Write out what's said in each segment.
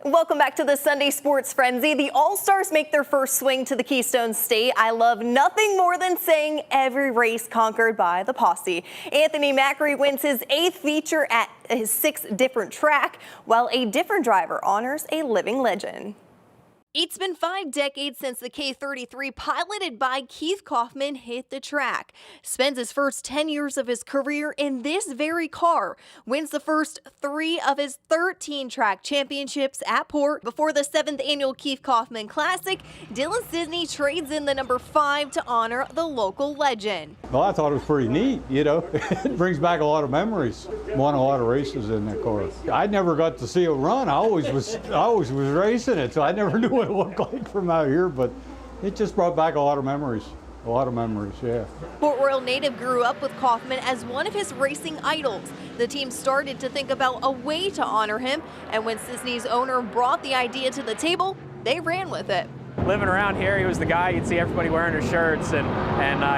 Welcome back to the Sunday Sports Frenzy. The All-Stars make their first swing to the Keystone State. I love nothing more than saying every race conquered by the posse. Anthony Macri wins his 8th feature at his 6th different track, while a different driver honors a living legend. It's been 5 decades since the K33 piloted by Keith Kauffman hit the track. Spends his first 10 years of his career in this very car. Wins the first 3 of his 13 track championships at Port. Before the 7th annual Keith Kauffman Classic, Dylan Cisney trades in the number 5 to honor the local legend. Well, I thought it was pretty neat, you know. It brings back a lot of memories. Won a lot of races in that car. I never got to see it run. I always was racing it, so I never knew what it looked like from out here, but it just brought back a lot of memories. A lot of memories, yeah. Port Royal native grew up with Kauffman as one of his racing idols. The team started to think about a way to honor him, and when Cisney's owner brought the idea to the table, they ran with it. Living around here, he was the guy you'd see everybody wearing their shirts, and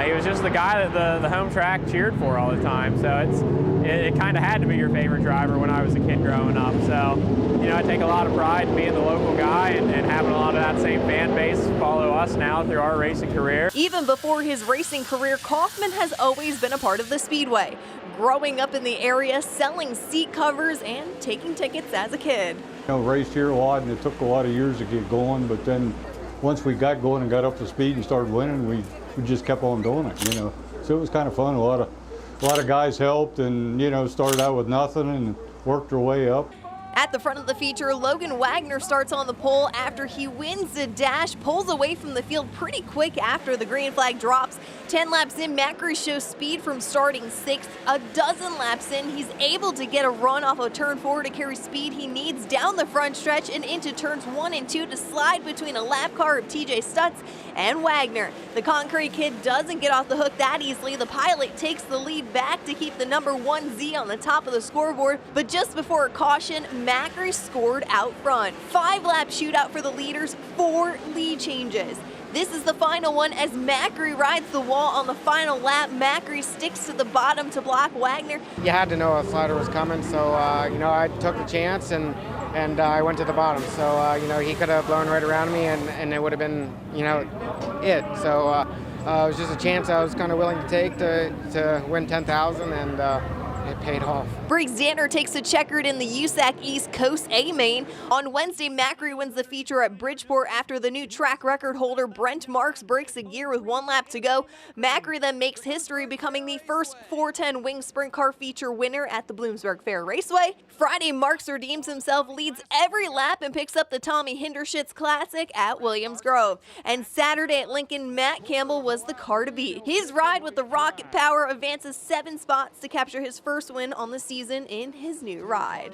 he was just the guy that the home track cheered for all the time. So it kind of had to be your favorite driver when I was a kid growing up. So, you know, I take a lot of pride in being the local guy and having a lot of that same fan base follow us now through our racing career. Even before his racing career, Kauffman has always been a part of the Speedway. Growing up in the area, selling seat covers and taking tickets as a kid. You know, raced here a lot, and it took a lot of years to get going, but then once we got going and got up to speed and started winning, we just kept on doing it, you know. So it was kind of fun. A lot of guys helped, and you know, started out with nothing and worked their way up. At the front of the feature, Logan Wagner starts on the pole after he wins the dash, pulls away from the field pretty quick after the green flag drops. 10 laps in, Macri shows speed from starting 6th. A dozen laps in, he's able to get a run off of turn 4 to carry speed he needs down the front stretch and into turns 1 and 2 to slide between a lap car of TJ Stutz and Wagner. The Concrete Kid doesn't get off the hook that easily. The pilot takes the lead back to keep the number 1Z on the top of the scoreboard, but just before a caution, Macri scored out front. 5-lap shootout for the leaders, 4 lead changes. This is the final one as Macri rides the wall on the final lap. Macri sticks to the bottom to block Wagner. You had to know a slider was coming, so you know, I took the chance and I went to the bottom. So you know, he could have blown right around me and it would have been, you know, it. So it was just a chance I was kind of willing to take to win 10,000, and it paid off. Briggs Danner takes a checkered in the USAC East Coast A main. On Wednesday, Macri wins the feature at Bridgeport after the new track record holder Brent Marks breaks a gear with 1 lap to go. Macri then makes history, becoming the first 410 wing sprint car feature winner at the Bloomsburg Fair Raceway. Friday, Marks redeems himself, leads every lap, and picks up the Tommy Hindershitz Classic at Williams Grove. And Saturday at Lincoln, Matt Campbell was the car to beat. His ride with the rocket power advances 7 spots to capture his first win on the season in his new ride.